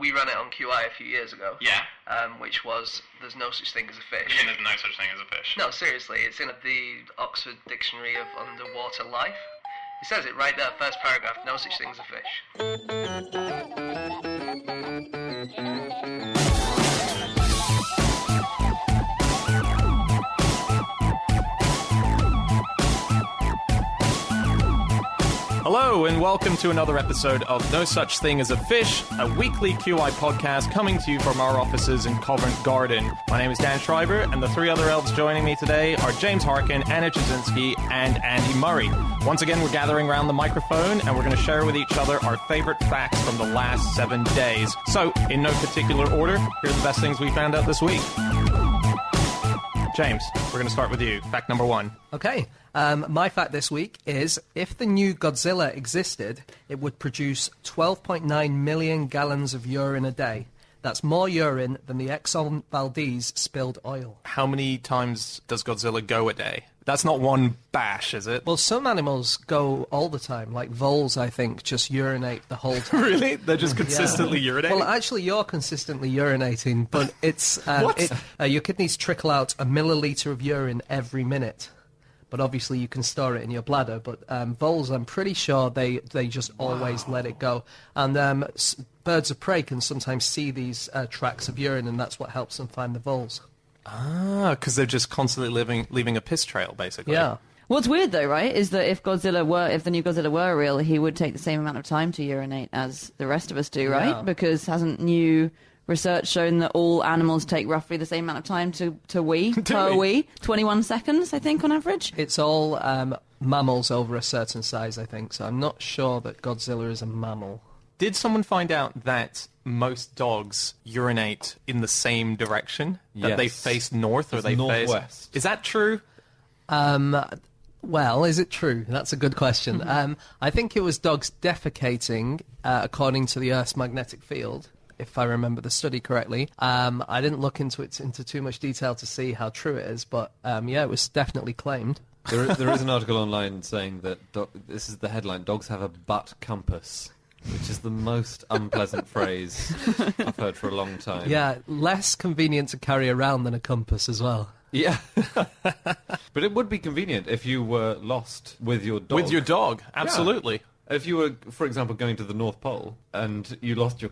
we ran it on QI a few years ago. Yeah. Which was, there's no such thing as a fish. You mean there's no such thing as a fish? No, seriously, it's in the Oxford Dictionary of Underwater Life. It says it right there, first paragraph, no such thing as a fish. Hello and welcome to another episode of No Such Thing as a Fish, a weekly QI podcast coming to you from our offices in Covent Garden. My name is Dan Schreiber, and the three other elves joining me today are James Harkin, Anna Ptaszynski, and Andy Murray. Once again, we're gathering around the microphone, and we're going to share with each other our favorite facts from the last 7 days. So, in no particular order, here's the best things we found out this week. James, we're going to start with you. Fact number 1. Okay. My fact this week is, if the new Godzilla existed, it would produce 12.9 million gallons of urine a day. That's more urine than the Exxon Valdez spilled oil. How many times does Godzilla go a day? That's not one bash, is it? Well, some animals go all the time, like voles, I think, just urinate the whole time. Really? They're just consistently urinating? Well, actually, you're consistently urinating, but it's your kidneys trickle out a milliliter of urine every minute. But obviously you can store it in your bladder. But voles, I'm pretty sure they just always let it go. And birds of prey can sometimes see these tracks of urine, and that's what helps them find the voles. Ah, because they're just constantly leaving a piss trail, basically. Yeah. What's weird, though, right, is that if the new Godzilla were real, he would take the same amount of time to urinate as the rest of us do, right? Yeah. Because hasn't new research shown that all animals take roughly the same amount of time to wee per wee? 21 seconds, I think, on average. It's all mammals over a certain size, I think. So I'm not sure that Godzilla is a mammal. Did someone find out that most dogs urinate in the same direction? That Yes. they face north or It's they northwest. face... Is that true? Well, is it true? That's a good question. I think it was dogs defecating according to the Earth's magnetic field, if I remember the study correctly. I didn't look into too much detail to see how true it is, but yeah, it was definitely claimed. There is an article online saying that, this is the headline, dogs have a butt compass, which is the most unpleasant phrase I've heard for a long time. Yeah, less convenient to carry around than a compass as well. Yeah. But it would be convenient if you were lost with your dog. With your dog, absolutely. Yeah. If you were, for example, going to the North Pole and you lost your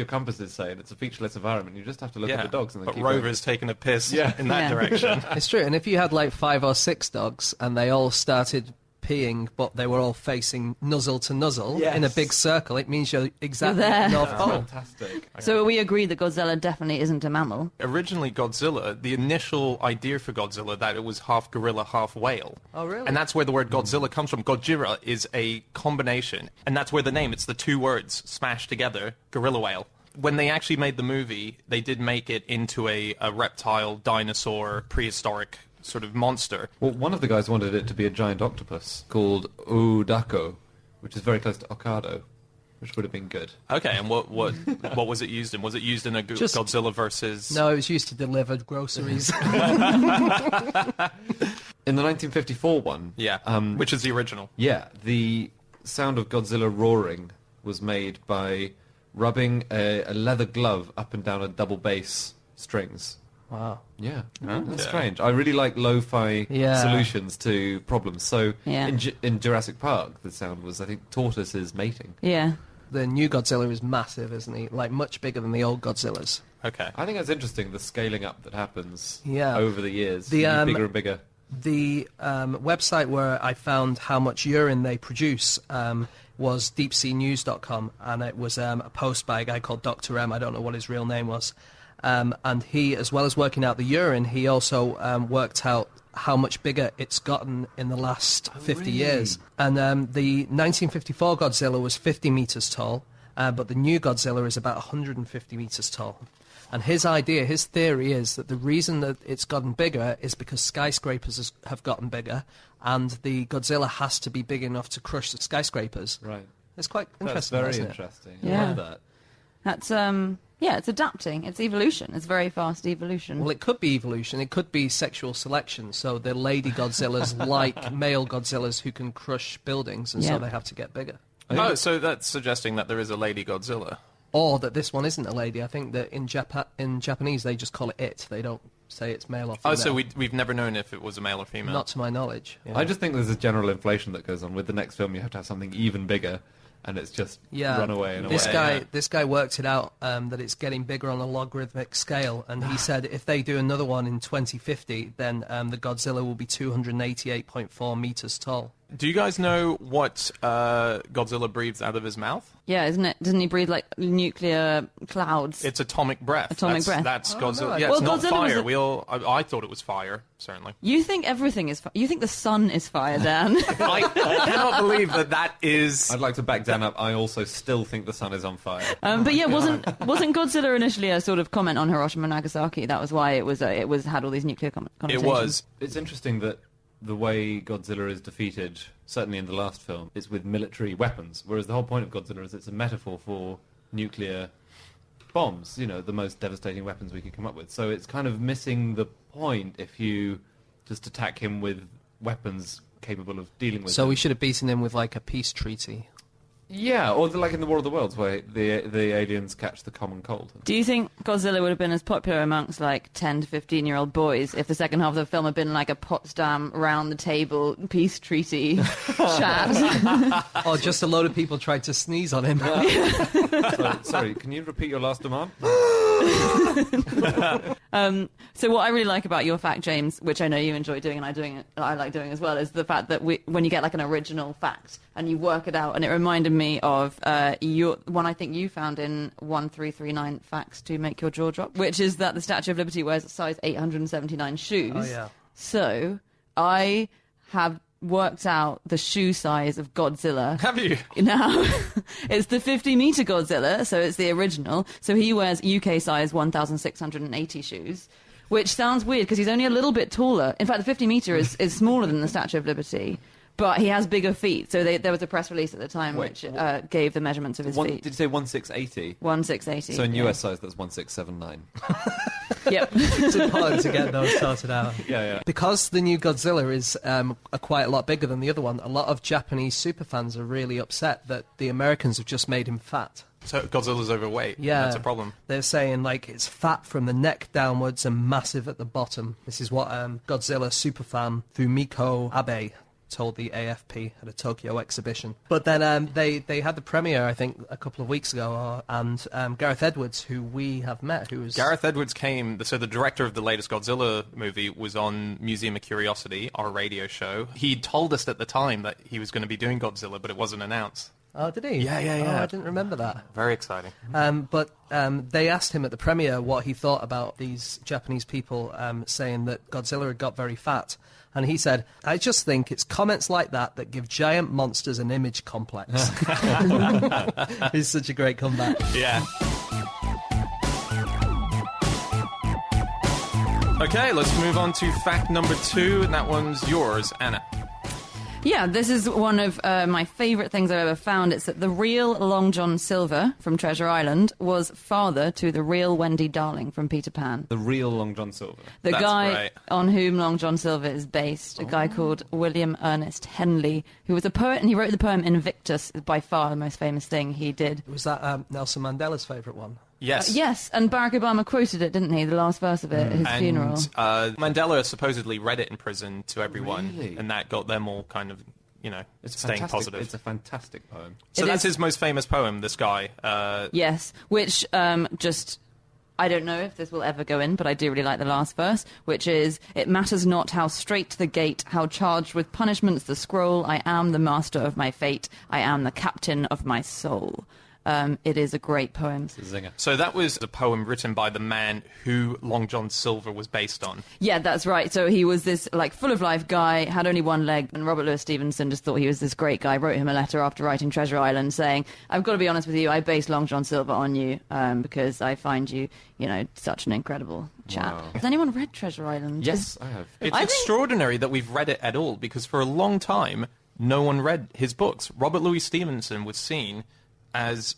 compasses, say, and it's a featureless environment, you just have to look at the dogs. And But Rover's taking a piss in that Yeah. direction. It's true, and if you had like 5 or 6 dogs and they all started peeing, but they were all facing nuzzle to nuzzle in a big circle, it means you're exactly at the North That's Pole. fantastic. So we agree that Godzilla definitely isn't a mammal. Originally, Godzilla, the initial idea for Godzilla, that it was half gorilla, half whale. Oh, really? And that's where the word Godzilla comes from. Gojira is a combination, and that's where the name, it's the two words smashed together, gorilla whale. When they actually made the movie, they did make it into a reptile, dinosaur, prehistoric sort of monster. Well, one of the guys wanted it to be a giant octopus called Udako, which is very close to Okado, which would have been good. Okay, and what was it used in? Was it used in a Godzilla versus... No, it was used to deliver groceries. In the 1954 one... Yeah, which is the original. Yeah, the sound of Godzilla roaring was made by rubbing a leather glove up and down a double bass strings. Wow. Yeah, Okay. that's strange. I really like lo-fi solutions to problems. So Yeah. in Jurassic Park, the sound was, I think, tortoises mating. Yeah. The new Godzilla is massive, isn't he? Like, much bigger than the old Godzillas. Okay. I think that's interesting, the scaling up that happens Yeah. over the years. The, Bigger and bigger. The website where I found how much urine they produce was deepseanews.com, and it was a post by a guy called Dr. M. I don't know what his real name was. And he, as well as working out the urine, he also worked out how much bigger it's gotten in the last 50 years. And the 1954 Godzilla was 50 meters tall, but the new Godzilla is about 150 meters tall. And his theory is that the reason that it's gotten bigger is because skyscrapers have gotten bigger, and the Godzilla has to be big enough to crush the skyscrapers. Right. It's quite That's interesting, very isn't it? interesting. Yeah. I love that. That's, yeah, it's adapting. It's evolution. It's very fast evolution. Well, it could be evolution. It could be sexual selection. So the lady Godzillas like male Godzillas who can crush buildings, and so Yeah. they have to get bigger. Oh, so that's suggesting that there is a lady Godzilla. or that this one isn't a lady. I think that in Japanese they just call it it. They don't say it's male or female. Oh, so we've never known if it was a male or female? Not to my knowledge. Yeah. I just think there's a general inflation that goes on. With the next film, you have to have something even bigger, and it's just run away and away. This guy worked it out that it's getting bigger on a logarithmic scale, and he said if they do another one in 2050, then the Godzilla will be 288.4 meters tall. Do you guys know what Godzilla breathes out of his mouth? Yeah, isn't it? Doesn't he breathe like nuclear clouds? It's atomic breath. That's Godzilla. No, yeah, well, it's not Godzilla fire. I thought it was fire, certainly. You think everything is fire? You think the sun is fire, Dan? I cannot believe that is... I'd like to back Dan up. I also still think the sun is on fire. But yeah, wasn't Godzilla initially a sort of comment on Hiroshima and Nagasaki? That was why it had all these nuclear connotations. It was. It's interesting that the way Godzilla is defeated, certainly in the last film, is with military weapons, whereas the whole point of Godzilla is it's a metaphor for nuclear bombs, you know, the most devastating weapons we could come up with. So it's kind of missing the point if you just attack him with weapons capable of dealing with So him. we should have beaten him with like a peace treaty. Yeah, or like in the War of the Worlds, where the aliens catch the common cold. Do you think Godzilla would have been as popular amongst like 10 to 15-year-old boys if the second half of the film had been like a Potsdam round the table peace treaty chat? Or just a load of people tried to sneeze on him. Sorry, can you repeat your last demand? So what I really like about your fact, James, which I know you enjoy doing and I like doing as well, is the fact that when you get like an original fact and you work it out, and it reminded me of one I think you found in 1339 Facts to Make Your Jaw Drop, which is that the Statue of Liberty wears a size 879 shoes. Oh, yeah. So I have worked out the shoe size of Godzilla. Have you? Now, it's the 50-meter Godzilla, so it's the original. So he wears UK size 1,680 shoes, which sounds weird because he's only a little bit taller. In fact, the 50-meter is smaller than the Statue of Liberty. But he has bigger feet, so there was a press release at the time which gave the measurements of his feet. Did you say 1680? 1680. So in US size, that's 1679. Yep. It's important to get those sorted out. Yeah. Because the new Godzilla is quite a lot bigger than the other one, a lot of Japanese superfans are really upset that the Americans have just made him fat. So Godzilla's overweight. Yeah. That's a problem. They're saying, like, it's fat from the neck downwards and massive at the bottom. This is what Godzilla superfan Fumiko Abe told the AFP at a Tokyo exhibition. But then they had the premiere, I think, a couple of weeks ago, and Gareth Edwards, who we have met, who was... Gareth Edwards came... So the director of the latest Godzilla movie was on Museum of Curiosity, our radio show. He told us at the time that he was going to be doing Godzilla, but it wasn't announced. Oh, did he? Yeah. Oh, I didn't remember that. Very exciting. But they asked him at the premiere what he thought about these Japanese people saying that Godzilla had got very fat. And he said, I just think it's comments like that give giant monsters an image complex. It's such a great comeback. Yeah. Okay, let's move on to fact number 2, and that one's yours, Anna. Yeah, this is one of my favourite things I've ever found. It's that the real Long John Silver from Treasure Island was father to the real Wendy Darling from Peter Pan. The real Long John Silver. The That's guy right. on whom Long John Silver is based, a guy called William Ernest Henley, who was a poet, and he wrote the poem Invictus, by far the most famous thing he did. Was that Nelson Mandela's favourite one? Yes. Yes, and Barack Obama quoted it, didn't he? The last verse of it at his funeral. Mandela supposedly read it in prison to everyone, Really? and that got them all kind of, staying fantastic. positive. It's a fantastic poem. So It that's is. his most famous poem, this guy. Yes, which I don't know if this will ever go in, but I do really like the last verse, which is, it matters not how straight the gate, how charged with punishments the scroll, I am the master of my fate, I am the captain of my soul. It is a great poem. It's a zinger. So that was a poem written by the man who Long John Silver was based on. Yeah, that's right. So he was this full of life guy, had only one leg, and Robert Louis Stevenson just thought he was this great guy. Wrote him a letter after writing Treasure Island saying, I've got to be honest with you, I based Long John Silver on you because I find you, such an incredible chap. Wow. Has anyone read Treasure Island? Yes, I have. It's I think- extraordinary that we've read it at all, because for a long time, no one read his books. Robert Louis Stevenson was seen as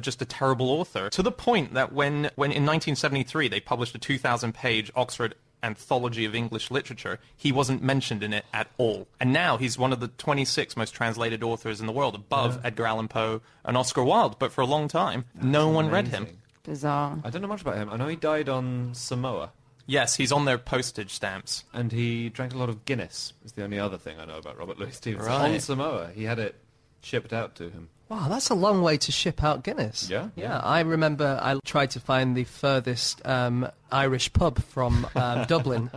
just a terrible author, to the point that when in 1973 they published a 2,000-page Oxford anthology of English literature, he wasn't mentioned in it at all. And now he's one of the 26 most translated authors in the world, above Edgar Allan Poe and Oscar Wilde. But for a long time, no one read him. Bizarre. I don't know much about him. I know he died on Samoa. Yes, he's on their postage stamps. And he drank a lot of Guinness, is the only other thing I know about Robert Louis Stevenson. Right. On Samoa, he had it shipped out to him. Wow, that's a long way to ship out Guinness. Yeah. Yeah, I remember I tried to find the furthest Irish pub from Dublin,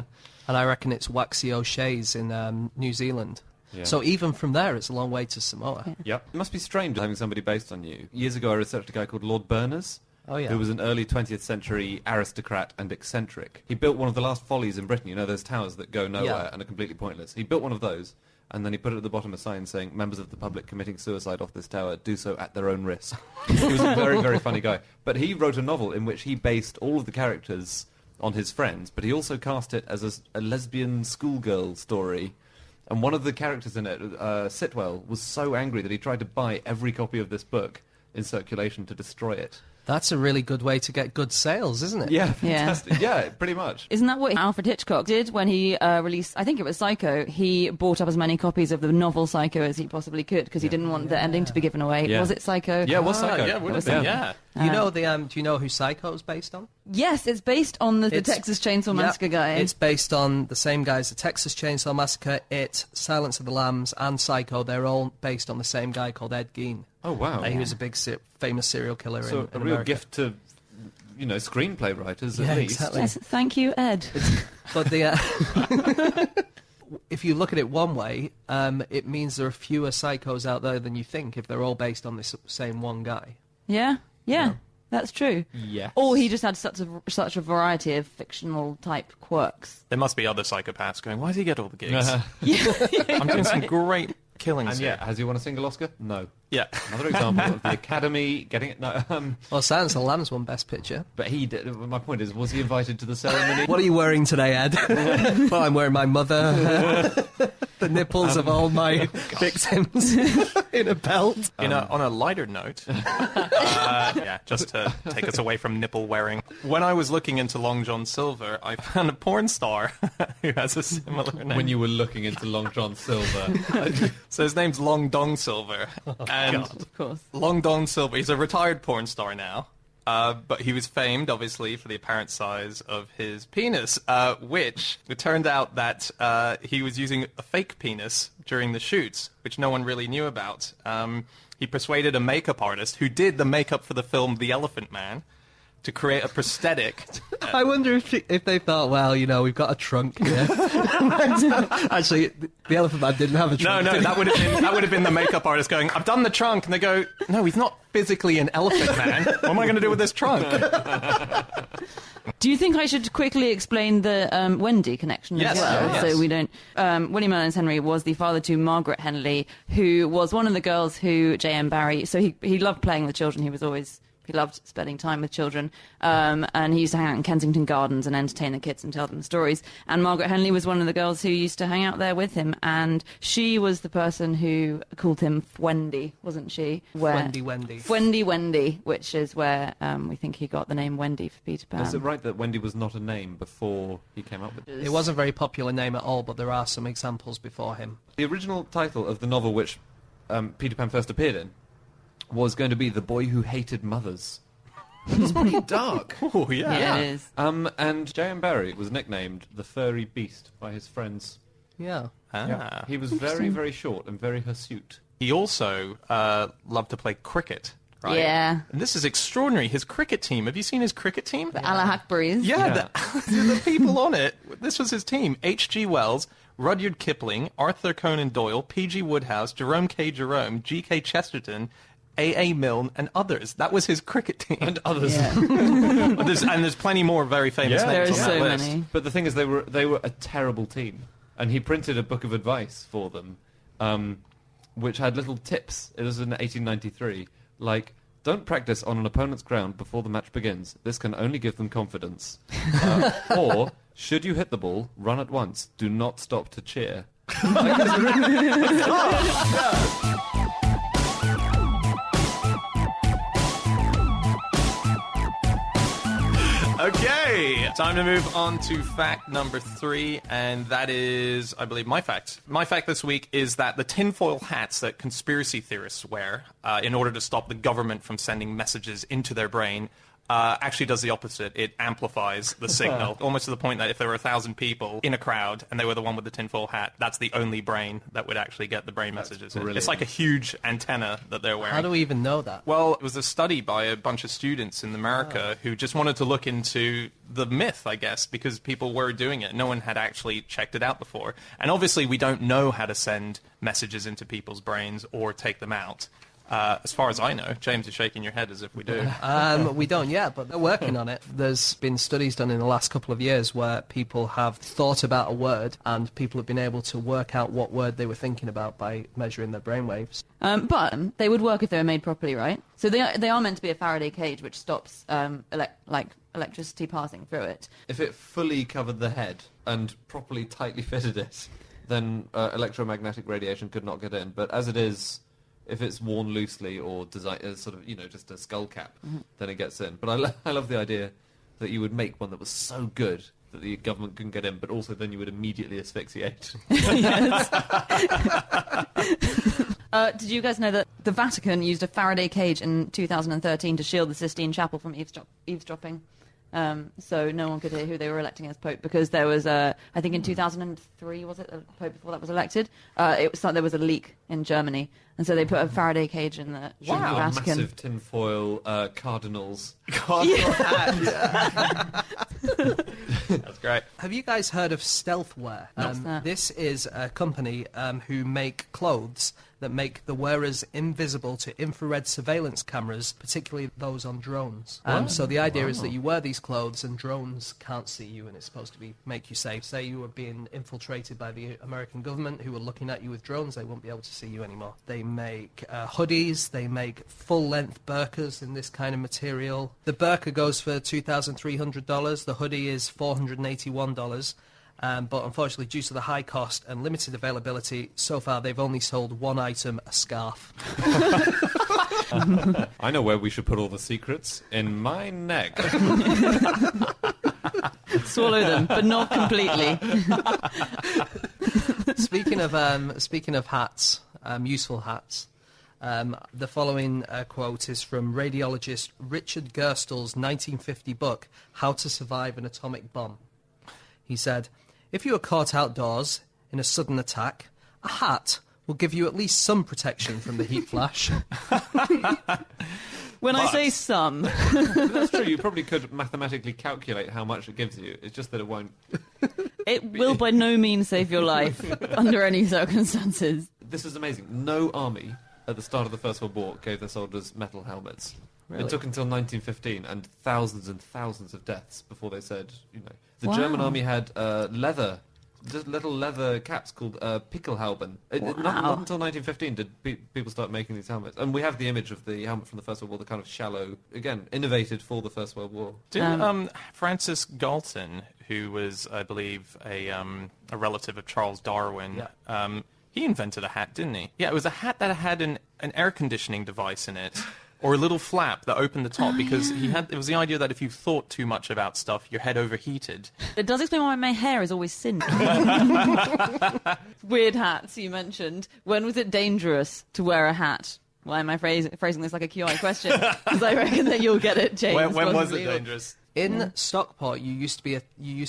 and I reckon it's Waxy O'Shea's in New Zealand. Yeah. So even from there, it's a long way to Samoa. Yep. It must be strange having somebody based on you. Years ago, I researched a guy called Lord Berners, Oh, yeah. who was an early 20th century aristocrat and eccentric. He built one of the last follies in Britain. You know, those towers that go nowhere and are completely pointless. He built one of those, and then he put it at the bottom of a sign saying, members of the public committing suicide off this tower do so at their own risk. He was a very, very funny guy. But he wrote a novel in which he based all of the characters on his friends, but he also cast it as a lesbian schoolgirl story. And one of the characters in it, Sitwell, was so angry that he tried to buy every copy of this book in circulation to destroy it. That's a really good way to get good sales, isn't it? Yeah, fantastic. Yeah, pretty much. Isn't that what Alfred Hitchcock did when he released, I think it was Psycho? He bought up as many copies of the novel Psycho as he possibly could because he didn't want the ending to be given away. Yeah. Was it Psycho? Yeah, it was Psycho. Yeah, would have been, yeah. You know the do you know who Psycho is based on? Yes, it's based on the It's- Texas Chainsaw Yeah, Massacre guy. It's based on the same guy as the Texas Chainsaw Massacre, Silence of the Lambs, and Psycho. They're all based on the same guy called Ed Gein. Oh, wow. He was a big, famous serial killer So in a real America. gift to, screenplay writers, Yeah, at least. exactly. Yes, thank you, Ed. But the if you look at it one way, it means there are fewer psychos out there than you think if they're all based on this same one guy. Yeah, that's true. Yes. Or he just had such a variety of fictional type quirks. There must be other psychopaths going, why does he get all the gigs? Uh-huh. I'm doing some great killings And here. yet, has he won a single Oscar? No. Yeah. Another example of the Academy getting it. No. Well, Silence of the Lambs won Best Picture. But he did. My point is, was he invited to the ceremony? What are you wearing today, Ed? Well, I'm wearing my mother. The nipples of all my victims in a belt. On a lighter note, just to take us away from nipple wearing. When I was looking into Long John Silver, I found a porn star who has a similar name. When you were looking into Long John Silver. So his name's Long Dong Silver. And Of course. Long Dong Silver, he's a retired porn star now. But he was famed, obviously, for the apparent size of his penis, which it turned out that he was using a fake penis during the shoots, which no one really knew about. He persuaded a makeup artist who did the makeup for the film The Elephant Man to create a prosthetic. I wonder if they thought, well, we've got a trunk here. Actually, the Elephant Man didn't have a trunk. No, that would have been the makeup artist going, I've done the trunk, and they go, no, he's not physically an elephant man. What am I going to do with this trunk? Do you think I should quickly explain the Wendy connection Yes, as well? yes. So we don't. William Owens Henry was the father to Margaret Henley, who was one of the girls who J.M. Barrie. So he loved playing with children. He loved spending time with children, and he used to hang out in Kensington Gardens and entertain the kids and tell them stories. And Margaret Henley was one of the girls who used to hang out there with him, and she was the person who called him Wendy, wasn't she? Wendy. Wendy, which is where we think he got the name Wendy for Peter Pan. Is it right that Wendy was not a name before he came up with it? It wasn't a very popular name at all, but there are some examples before him. The original title of the novel which Peter Pan first appeared in was going to be The Boy Who Hated Mothers. It's pretty dark. Oh, yeah. Yeah, it is. And J.M. Barrie was nicknamed the Furry Beast by his friends. Yeah. Ah. He was very, very short and very hirsute. He also loved to play cricket. Right? Yeah. And this is extraordinary. His cricket team. Have you seen his cricket team? The Allah Hackberries. Yeah, the people on it. This was his team. H.G. Wells, Rudyard Kipling, Arthur Conan Doyle, P.G. Wodehouse, Jerome K. Jerome, G.K. Chesterton, A.A. Milne, and others. That was his cricket team. And others. Yeah. There's plenty more very famous Yeah, names There on are that so list. many. But the thing is, they were a terrible team. And he printed a book of advice for them, which had little tips. It was in 1893. Like, don't practice on an opponent's ground before the match begins. This can only give them confidence. Or, should you hit the ball, run at once. Do not stop to cheer. Okay, time to move on to fact number 3, and that is, I believe, my fact. My fact this week is that the tinfoil hats that conspiracy theorists wear in order to stop the government from sending messages into their brain actually does the opposite. It amplifies the signal, almost to the point that if there were 1,000 people in a crowd and they were the one with the tinfoil hat, that's the only brain that would actually get the brain messages. It's like a huge antenna that they're wearing. How do we even know that? Well, it was a study by a bunch of students in America who just wanted to look into the myth, I guess, because people were doing it. No one had actually checked it out before. And obviously we don't know how to send messages into people's brains or take them out. As far as I know. James is shaking your head as if we do. We don't yet, but they're working on it. There's been studies done in the last couple of years where people have thought about a word and people have been able to work out what word they were thinking about by measuring their brainwaves. But they would work if they were made properly, right? So they are meant to be a Faraday cage which stops electricity passing through it. If it fully covered the head and properly tightly fitted it, then electromagnetic radiation could not get in. But as it is, if it's worn loosely or designed as sort of, just a skull cap, then it gets in. But I love the idea that you would make one that was so good that the government couldn't get in, but also then you would immediately asphyxiate. Did you guys know that the Vatican used a Faraday cage in 2013 to shield the Sistine Chapel from eavesdropping? So no one could hear who they were electing as Pope, because there was, I think in 2003, was it, the Pope before that was elected? There was a leak in Germany, and so they put a Faraday cage in the Vatican. Massive tinfoil cardinals. Cardinal hat. That's great. Have you guys heard of Stealthwear? This is a company who make clothes that make the wearers invisible to infrared surveillance cameras, particularly those on drones. So the idea is that you wear these clothes and drones can't see you, and it's supposed to make you safe. Say you were being infiltrated by the American government who were looking at you with drones, they won't be able to see you anymore. They make hoodies, they make full-length burqas in this kind of material. The burqa goes for $2,300, the hoodie is $481. But unfortunately, due to the high cost and limited availability, so far they've only sold one item, a scarf. I know where we should put all the secrets. In my neck. Swallow them, but not completely. Speaking of hats, useful hats, the following quote is from radiologist Richard Gerstel's 1950 book, How to Survive an Atomic Bomb. He said, "If you are caught outdoors in a sudden attack, a hat will give you at least some protection from the heat flash." I say some. That's true. You probably could mathematically calculate how much it gives you. It's just that it won't. It will by no means save your life under any circumstances. This is amazing. No army at the start of the First World War gave their soldiers metal helmets. Really? It took until 1915 and thousands of deaths before they said, The Wow. German army had leather, just little leather caps called Pickelhauben. Not until 1915 did people start making these helmets. And we have the image of the helmet from the First World War, the kind of shallow, again, innovated for the First World War. Didn't Francis Galton, who was, I believe, a relative of Charles Darwin, he invented a hat, didn't he? Yeah, it was a hat that had an air conditioning device in it. Or a little flap that opened the top, because it was the idea that if you thought too much about stuff, your head overheated. It does explain why my hair is always singed. Weird hats you mentioned. When was it dangerous to wear a hat? Why am I phrasing this like a QI question? Because I reckon that you'll get it, James. When was it dangerous? In Stockport, you used to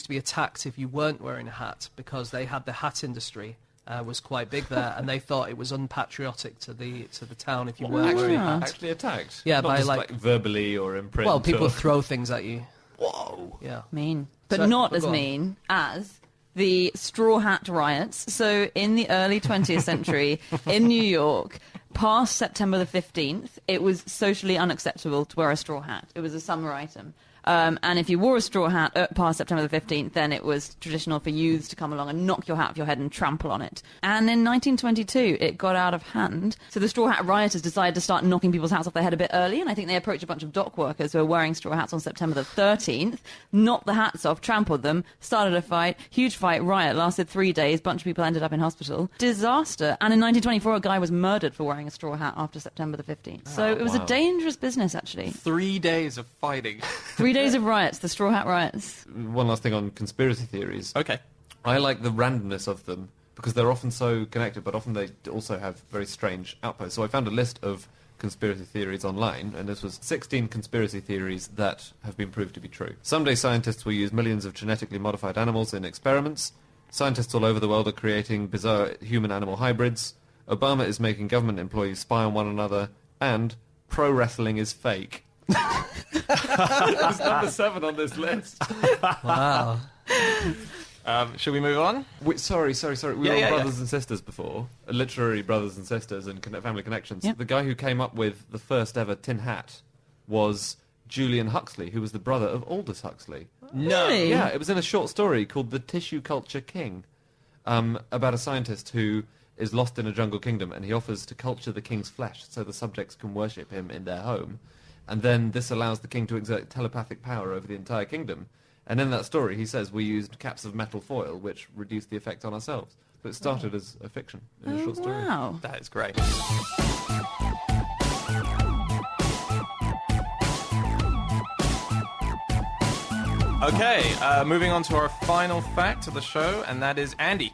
be attacked if you weren't wearing a hat, because they had the hat industry. Was quite big there, and they thought it was unpatriotic to the town if you weren't wearing a hat. Actually attacked? Yeah, Not by just, like verbally or in print. Well, people or... throw things at you. Whoa! Yeah, mean, but So, not but as go on. mean as the straw hat riots. So in the early 20th century in New York, past September the 15th, it was socially unacceptable to wear a straw hat. It was a summer item. And if you wore a straw hat past September the 15th, then it was traditional for youths to come along and knock your hat off your head and trample on it. And in 1922, it got out of hand. So the straw hat rioters decided to start knocking people's hats off their head a bit early, and I think they approached a bunch of dock workers who were wearing straw hats on September the 13th, knocked the hats off, trampled them, started a fight, huge fight, riot, lasted 3 days, bunch of people ended up in hospital. Disaster. And in 1924, a guy was murdered for wearing a straw hat after September the 15th. So it was a dangerous business, actually. 3 days of fighting. 3 days days of riots, the Straw Hat riots. One last thing on conspiracy theories. Okay. I like the randomness of them because they're often so connected, but often they also have very strange outposts. So I found a list of conspiracy theories online, and this was 16 conspiracy theories that have been proved to be true. Someday scientists will use millions of genetically modified animals in experiments. Scientists all over the world are creating bizarre human-animal hybrids. Obama is making government employees spy on one another. And pro wrestling is fake. It's number 7 on this list. Wow. Should we move on? Sorry. We were Yeah. on Brothers and Sisters before. Literary Brothers and Sisters and Family Connections. Yep. The guy who came up with the first ever tin hat was Julian Huxley, who was the brother of Aldous Huxley. Really? Yeah, it was in a short story called The Tissue Culture King, about a scientist who is lost in a jungle kingdom, and he offers to culture the king's flesh so the subjects can worship him in their home. And then this allows the king to exert telepathic power over the entire kingdom. And in that story, he says we used caps of metal foil, which reduced the effect on ourselves. So it started as a fiction in a short story. Wow. That is great. Okay, moving on to our final fact of the show, and that is Andy.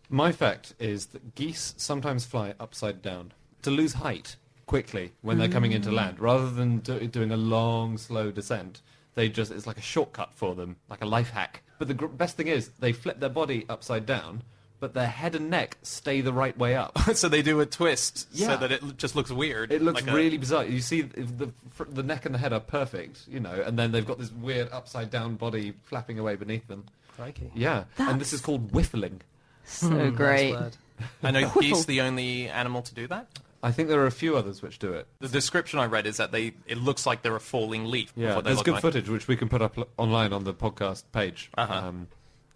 My fact is that geese sometimes fly upside down to lose height quickly when they're coming into land. Rather than doing a long, slow descent, it's like a shortcut for them, like a life hack. But the best thing is they flip their body upside down, but their head and neck stay the right way up. So they do a twist so Yeah. that it just looks weird. It looks like really bizarre. You see the neck and the head are perfect, and then they've got this weird upside down body flapping away beneath them. Crikey. Yeah, and this is called whiffling. So great. Nice word. I know geese the only animal to do that. I think there are a few others which do it. The description I read is that it looks like they're a falling leaf. of Yeah, what they there's look good like. footage which we can put up online on the podcast page. Uh-huh.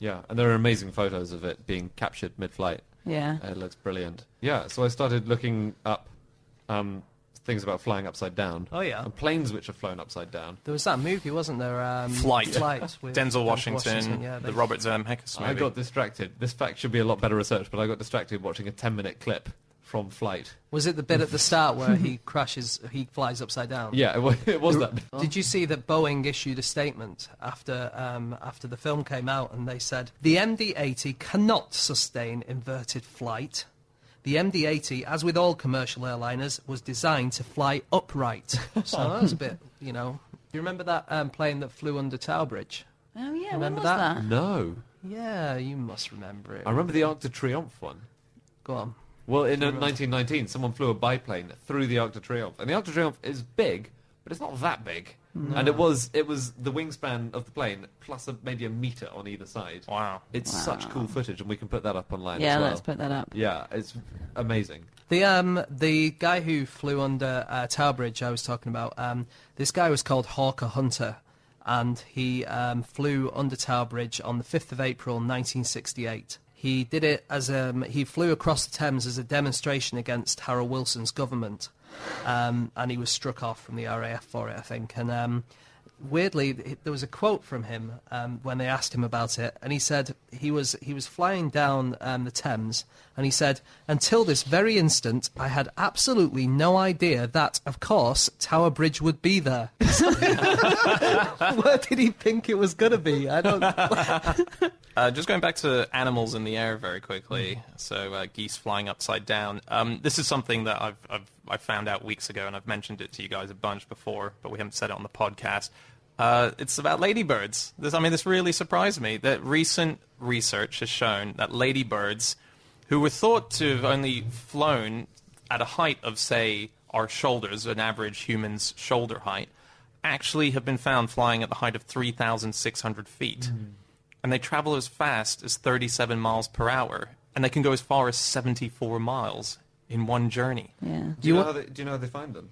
Yeah, and there are amazing photos of it being captured mid-flight. Yeah. It looks brilliant. Yeah, so I started looking up things about flying upside down. Oh, yeah. And planes which are flown upside down. There was that movie, wasn't there? Flight. With Denzel Washington, yeah, the Robert Zemeckis movie. I got distracted. This fact should be a lot better researched, but I got distracted watching a 10-minute clip from Flight. Was it the bit at the start where he flies upside down? Yeah, it was that. Did you see that Boeing issued a statement after the film came out, and they said the MD-80 cannot sustain inverted flight. The MD-80, as with all commercial airliners, was designed to fly upright. So that was a bit, Do you remember that plane that flew under Tower Bridge? Oh, yeah. When Remember was that? that? No. Yeah, you must remember it. I remember the Arc de Triomphe one. Go on. Well, in 1919, someone flew a biplane through the Arc de Triomphe. And the Arc de Triomphe is big, but it's not that big. No. And it was the wingspan of the plane plus maybe a metre on either side. Wow. It's such cool footage, and we can put that up online Yeah, as well. let's put that up. Yeah, it's amazing. The guy who flew under Tower Bridge I was talking about, this guy was called Hawker Hunter, and he flew under Tower Bridge on the 5th of April 1968. He did it as he flew across the Thames as a demonstration against Harold Wilson's government, and he was struck off from the RAF for it, I think. And weirdly, there was a quote from him when they asked him about it, and he said he was flying down the Thames, and he said, "Until this very instant, I had absolutely no idea that, of course, Tower Bridge would be there." Where did he think it was going to be? I don't. Just going back to animals in the air very quickly. So geese flying upside down. This is something that I found out weeks ago, and I've mentioned it to you guys a bunch before, but we haven't said it on the podcast. It's about ladybirds. This really surprised me. That recent research has shown that ladybirds, who were thought to have only flown at a height of, say, our shoulders, an average human's shoulder height, actually have been found flying at the height of 3,600 feet. And they travel as fast as 37 miles per hour. And they can go as far as 74 miles in one journey. Yeah. Do you know how they find them?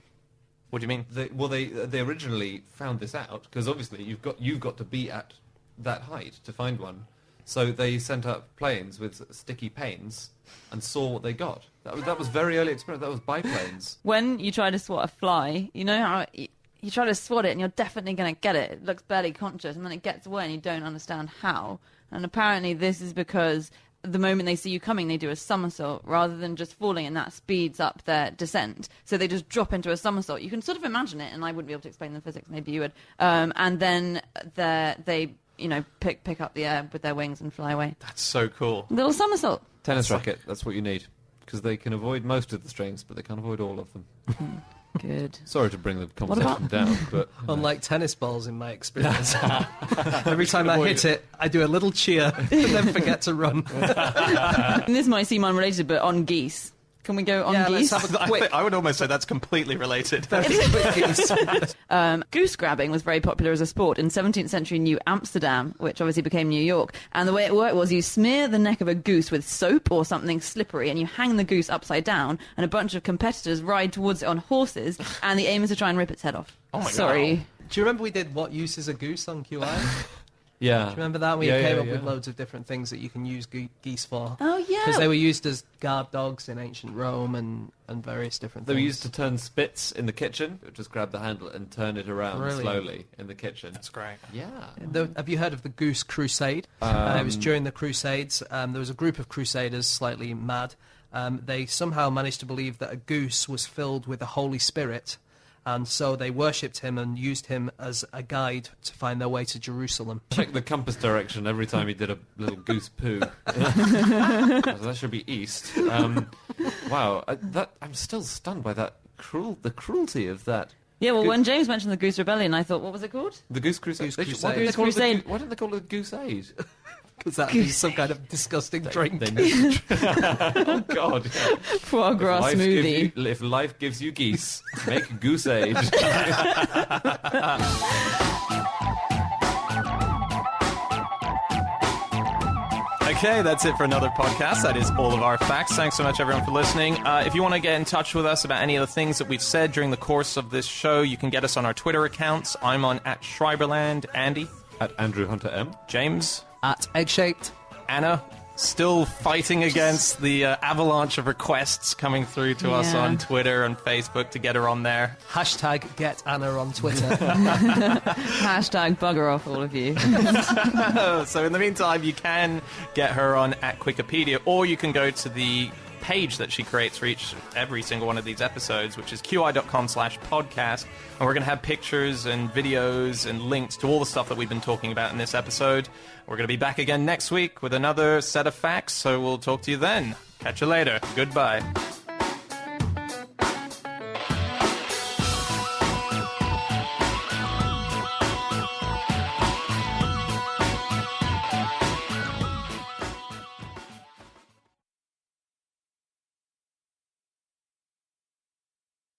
What do you mean? They originally found this out because obviously you've got to be at that height to find one. So they sent up planes with sticky panes and saw what they got. That was very early experiment. That was biplanes. When you try to swat a fly, you know how you try to swat it and you're definitely going to get it. It looks barely conscious, and then it gets away and you don't understand how. And apparently this is because the moment they see you coming, they do a somersault rather than just falling, and that speeds up their descent. So they just drop into a somersault. You can sort of imagine it, and I wouldn't be able to explain the physics. Maybe you would. And then they pick up the air with their wings and fly away. That's so cool. Little somersault. Tennis racket, that's what you need. Because they can avoid most of the strings, but they can't avoid all of them. Good. Sorry to bring the conversation down, but... Unlike tennis balls, in my experience. Every time I hit it, I do a little cheer and then forget to run. And this might seem unrelated, but on geese. Can we go on geese? Let's have a quick... I would almost say that's completely related. Goose grabbing was very popular as a sport in 17th century New Amsterdam, which obviously became New York. And the way it worked was you smear the neck of a goose with soap or something slippery, and you hang the goose upside down, and a bunch of competitors ride towards it on horses, and the aim is to try and rip its head off. Oh my God. Sorry. Do you remember we did What Use is a Goose on QI? Yeah. Do you remember that? We came up with loads of different things that you can use geese for. Oh, yeah. Because they were used as guard dogs in ancient Rome and various different They things. were used to turn spits in the kitchen. Just grab the handle and turn it around Brilliant. slowly in the kitchen. That's great. Yeah. Have you heard of the Goose Crusade? It was during the Crusades. There was a group of crusaders, slightly mad. They somehow managed to believe that a goose was filled with the Holy Spirit, and so they worshipped him and used him as a guide to find their way to Jerusalem. Check the compass direction every time he did a little goose poo. So that should be east. Wow, I'm still stunned by that the cruelty of that. Yeah, well, when James mentioned the Goose Rebellion, I thought, what was it called? The Goose Crusade. Goose Why Crusade. didn't they call it a Goose Aid? Because that would be some kind of disgusting drink. Oh, God. Yeah. Foie gras smoothie. If life gives you geese, make Goose Aid. Okay, that's it for another podcast. That is all of our facts. Thanks so much, everyone, for listening. If you want to get in touch with us about any of the things that we've said during the course of this show, you can get us on our Twitter accounts. I'm on @Schreiberland. Andy? @AndrewHunterM. James? @Egg-shaped. Anna? Still fighting against the avalanche of requests coming through to us on Twitter and Facebook to get her on there. #Get Anna on Twitter. Hashtag bugger off, all of you. So in the meantime, you can get her on @Wikipedia, or you can go to the page that she creates for every single one of these episodes, which is qi.com/podcast, and we're going to have pictures and videos and links to all the stuff that we've been talking about in this episode. We're going to be back again next week with another set of facts, so we'll talk to you then. Catch you later. Goodbye.